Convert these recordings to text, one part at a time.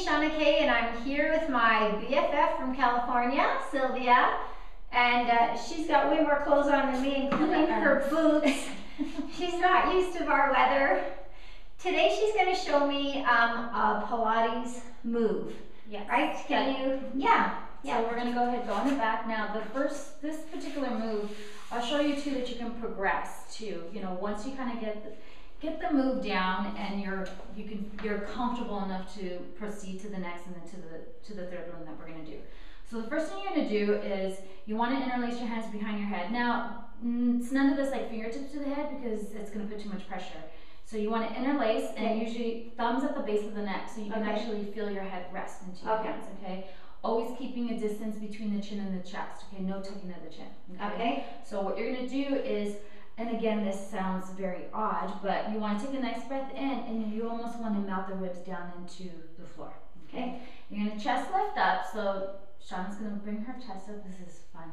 Shawna K, and I'm here with my BFF from California, Sylvia. And she's got way more clothes on than me, including her boots. She's not used to our weather. Today she's going to show me a Pilates move. Yes. Right? Can you? Yeah. So we're going to go ahead and go on the back. Now this particular move, I'll show you too that you can progress to. You know, once you kind of get the move down and you're comfortable enough to proceed to the next and then to the third one that we're going to do. So the first thing you're going to do is you want to interlace your hands behind your head. Now, it's none of this like fingertips to the head because it's going to put too much pressure. So you want to interlace and usually thumbs at the base of the neck so you can actually feel your head rest into your hands, okay? Always keeping a distance between the chin and the chest, okay? No tucking of the chin, okay? So what you're going to do is, and again, this sounds very odd, but you want to take a nice breath in and you almost want to melt the ribs down into the floor, okay? You're going to chest lift up, so Shawna's going to bring her chest up. This is fun.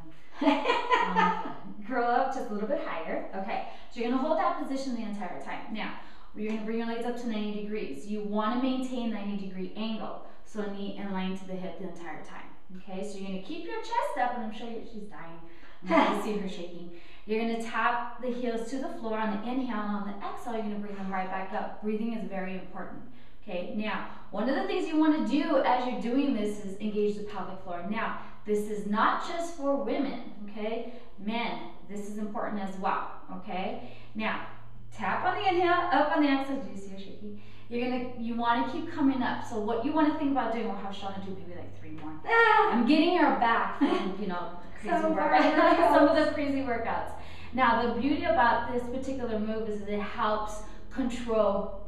Curl up just a little bit higher. Okay, so you're going to hold that position the entire time. Now, you're going to bring your legs up to 90 degrees. You want to maintain 90-degree angle, so knee in line to the hip the entire time. Okay, so you're going to keep your chest up, and I'm sure she's dying. I see her shaking. You're going to tap the heels to the floor on the inhale, and on the exhale, you're going to bring them right back up. Breathing is very important. Okay, now, one of the things you want to do as you're doing this is engage the pelvic floor. Now, this is not just for women, okay? Men, this is important as well, okay? Now, tap on the inhale, up on the exhale. Do you see her shaking? You want to keep coming up. So what you want to think about doing, we'll have Shawna do maybe like 3 more. I'm getting her back from, you know, crazy workouts. Some of the crazy workouts. Now, the beauty about this particular move is that it helps control,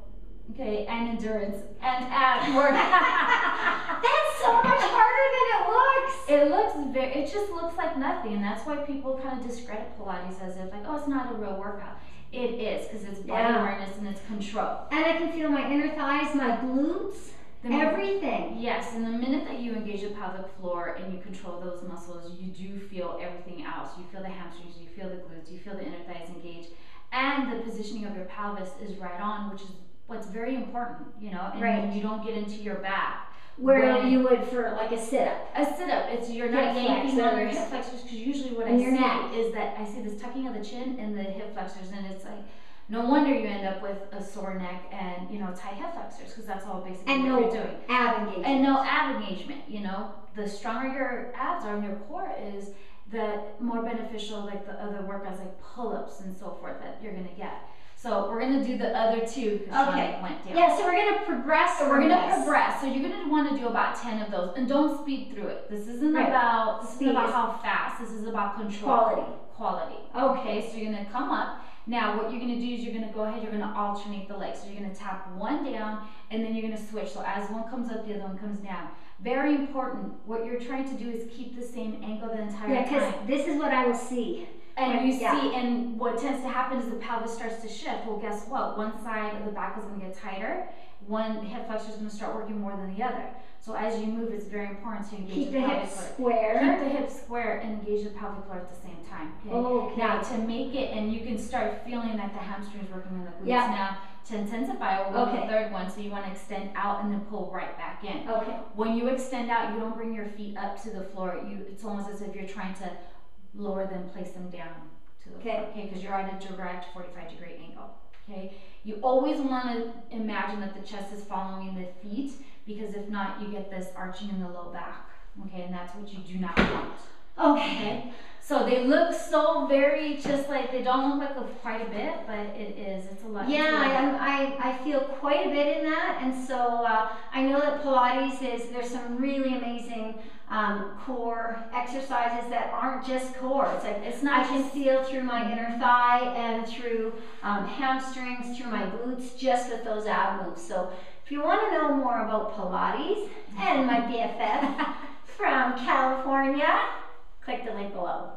okay, and endurance and ab work. That's so much harder than it looks. It just looks like nothing, and that's why people kind of discredit Pilates as if like, oh, it's not a real workout. It is, because it's body awareness and it's control. And I can feel my inner thighs, my glutes, everything. Yes, and the minute that you engage the pelvic floor and you control those muscles, you do feel everything else. You feel the hamstrings, you feel the glutes, you feel the inner thighs engaged, and the positioning of your pelvis is right on, which is what's very important, you know, and you don't get into your back. Where you would for like a sit-up. A sit-up, you're not yanking on your hip flexors, because usually what I see is that I see this tucking of the chin and the hip flexors, and it's like, no wonder you end up with a sore neck and, you know, tight hip flexors, because that's all basically what you're doing. Ab engagement. And no ab engagement, you know. The stronger your abs are and your core is, the more beneficial like the other workouts like pull-ups and so forth that you're going to get. So we're going to do the other 2 because Shawna went down. Yeah, so we're going to progress. So you're going to want to do about 10 of those, and don't speed through it. This isn't about how fast. This is about control. Quality. Okay, so you're going to come up. Now what you're going to do is you're going to go ahead, you're going to alternate the legs. So you're going to tap one down and then you're going to switch. So as one comes up, the other one comes down. Very important. What you're trying to do is keep the same angle the entire time. Yeah, because this is what I will see. And you see, and what tends to happen is the pelvis starts to shift. Well, guess what? One side of the back is going to get tighter. One hip flexor is going to start working more than the other. So as you move, it's very important to engage the pelvic floor. Square. Keep the hips square and engage the pelvic floor at the same time. Okay? Now, to make it, and you can start feeling that the hamstrings working on the glutes. Now, to intensify, we'll go to the third one. So you want to extend out and then pull right back in. When you extend out, you don't bring your feet up to the floor. It's almost as if you're trying to lower them, place them down to the floor, okay? Because you're at a direct 45-degree angle, okay? You always want to imagine that the chest is following the feet, because if not, you get this arching in the low back, okay? And that's what you do not want. Okay? So they look so very, just like, they don't look like quite a bit, but it is. It's a lot. Yeah, I feel quite a bit in that, and so I know that Pilates there's some really amazing core exercises that aren't just core. It's like I can feel through my inner thigh and through hamstrings, through my glutes, just with those ab moves. So if you want to know more about Pilates and my BFF from California, click the link below.